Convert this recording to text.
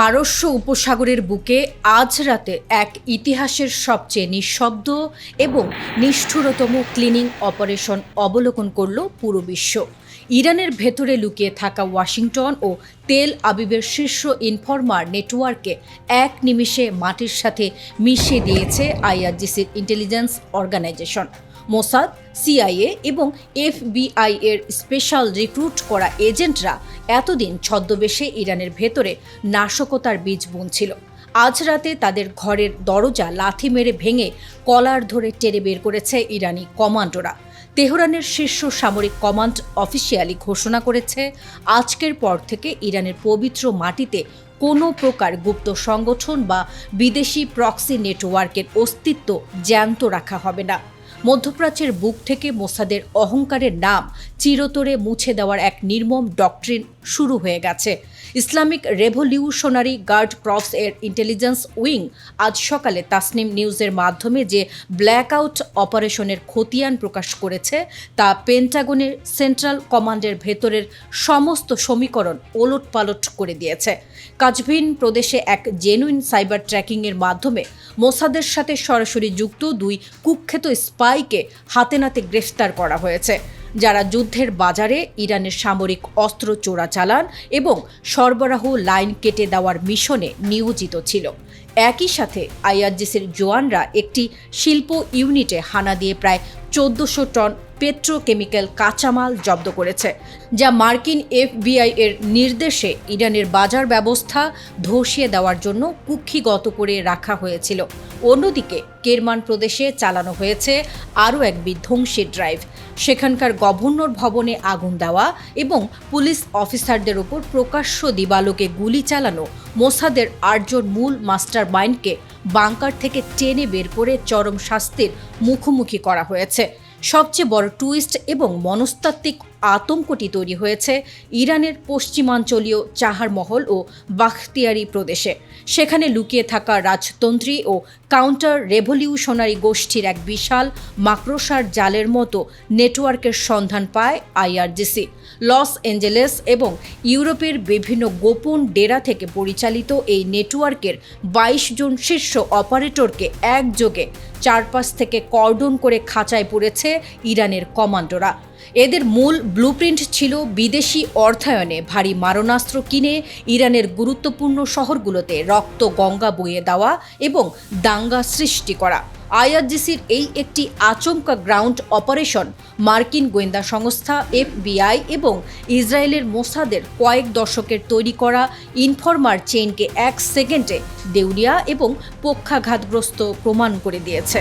পারস্য উপসাগরের বুকে আজ রাতে এক ইতিহাসের সবচেয়ে নিঃশব্দ এবং নিষ্ঠুরতম ক্লিনিং অপারেশন অবলোকন করল পুরো বিশ্ব। ইরানের ভেতরে লুকিয়ে থাকা ওয়াশিংটন ও তেল আবিবের শীর্ষ ইনফরমার নেটওয়ার্ককে এক নিমিষে মাটির সাথে মিশিয়ে দিয়েছে আইআরজিসির ইন্টেলিজেন্স অর্গানাইজেশন। মোসাদ, সিআইএ এবং এফবিআই এর স্পেশাল রিক্রুট করা এজেন্টরা এতদিন ছদ্মবেশে ইরানের ভেতরে নাশকতার বীজ বুনছিল। আজ রাতে তাদের ঘরের দরজা লাথি মেরে ভেঙে কলার ধরে টেনে বের করেছে ইরানি কমান্ডোরা। তেহরানের শীর্ষ সামরিক কমান্ড অফিসিয়ালি ঘোষণা করেছে, আজকের পর থেকে ইরানের পবিত্র মাটিতে কোনো প্রকার গুপ্ত সংগঠন বা বিদেশি প্রক্সি নেটওয়ার্কের অস্তিত্ব জ্যান্ত রাখা হবে না। মধ্যপ্রাচ্যের বুক থেকে মোসাদের অহংকারের নাম চিরতরে মুছে দেওয়ার এক নির্মম ডক্ট্রিন শুরু হয়ে গেছে। ইসলামিক রেভলিউশনারি গার্ড ক্রপস এর ইন্টেলিজেন্স উইং আজ সকালে তাসনিম নিউজের মাধ্যমে যে ব্ল্যাকআউট অপারেশনের খতিয়ান প্রকাশ করেছে তা পেন্টাগনের সেন্ট্রাল কমান্ডের ভেতরের সমস্ত সমীকরণ ওলটপালট করে দিয়েছে। কাজভিন প্রদেশে এক জেনুইন সাইবার ট্র্যাকিংয়ের মাধ্যমে মোসাদের সাথে সরাসরি যুক্ত দুই কুখ্যাত স্পাইকে হাতে নাতে গ্রেফতার করা হয়েছে, যারা যুদ্ধের বাজারে ইরানের সামরিক অস্ত্র চোরাচালান এবং সরবরাহ লাইন কেটে দেওয়ার মিশনে নিয়োজিত ছিল। একই সাথে আইআরজিসির জওয়ানরা একটি শিল্প ইউনিটে হানা দিয়ে প্রায় 1400 টন পেট্রোকেমিক্যাল কাঁচামাল জব্দ করেছে, যা মার্কিন এফবিআই এর নির্দেশে ইরানের বাজার ব্যবস্থা ধসিয়ে দেওয়ার জন্য কুক্ষিগত করে রাখা হয়েছিল। অন্যদিকে কেরমান প্রদেশে চালানো হয়েছে আরও এক বিধ্বংসী ড্রাইভ। সেখানকার গভর্নর ভবনে আগুন দেওয়া এবং পুলিশ অফিসারদের ওপর প্রকাশ্য দিবালোকে গুলি চালানো মোসাদের 8 জন মূল মাস্টার মাইন্ডকে বাংকার থেকে টেনে বের করে চরম শাস্তির মুখোমুখি করা হয়েছে। সবচেয়ে বড় টুইস্ট এবং মনস্তাত্ত্বিক আতঙ্কটি তৈরি হয়েছে ইরানের পশ্চিমাঞ্চলীয় চাহার মহল ও বাখতিয়ারি প্রদেশে। সেখানে লুকিয়ে থাকা রাজতন্ত্রী ও কাউন্টার রেভলিউশনারি গোষ্ঠীর এক বিশাল মাকড়সার জালের মতো নেটওয়ার্কের সন্ধান পায় আইআরজিসি। লস অ্যাঞ্জেলেস এবং ইউরোপের বিভিন্ন গোপন ডেরা থেকে পরিচালিত এই নেটওয়ার্কের 22 জন শীর্ষ অপারেটরকে একযোগে চারপাশ থেকে কর্ডন করে খাঁচায় পুরেছে ইরানের কমান্ডোরা। এদের মূল ব্লুপ্রিন্ট ছিল বিদেশি অর্থায়নে ভারী মারণাস্ত্র কিনে ইরানের গুরুত্বপূর্ণ শহরগুলোতে রক্ত গঙ্গা বইয়ে দেওয়া এবং দাঙ্গা সৃষ্টি করা। আইআরজিসির এই একটি আচমকা গ্রাউন্ড অপারেশন মার্কিন গোয়েন্দা সংস্থা এফবিআই এবং ইসরায়েলের মোসাদের কয়েক দশকের তৈরি করা ইনফরমার চেইনকে 1 সেকেন্ডে দেউলিয়া এবং পক্ষাঘাতগ্রস্ত প্রমাণ করে দিয়েছে।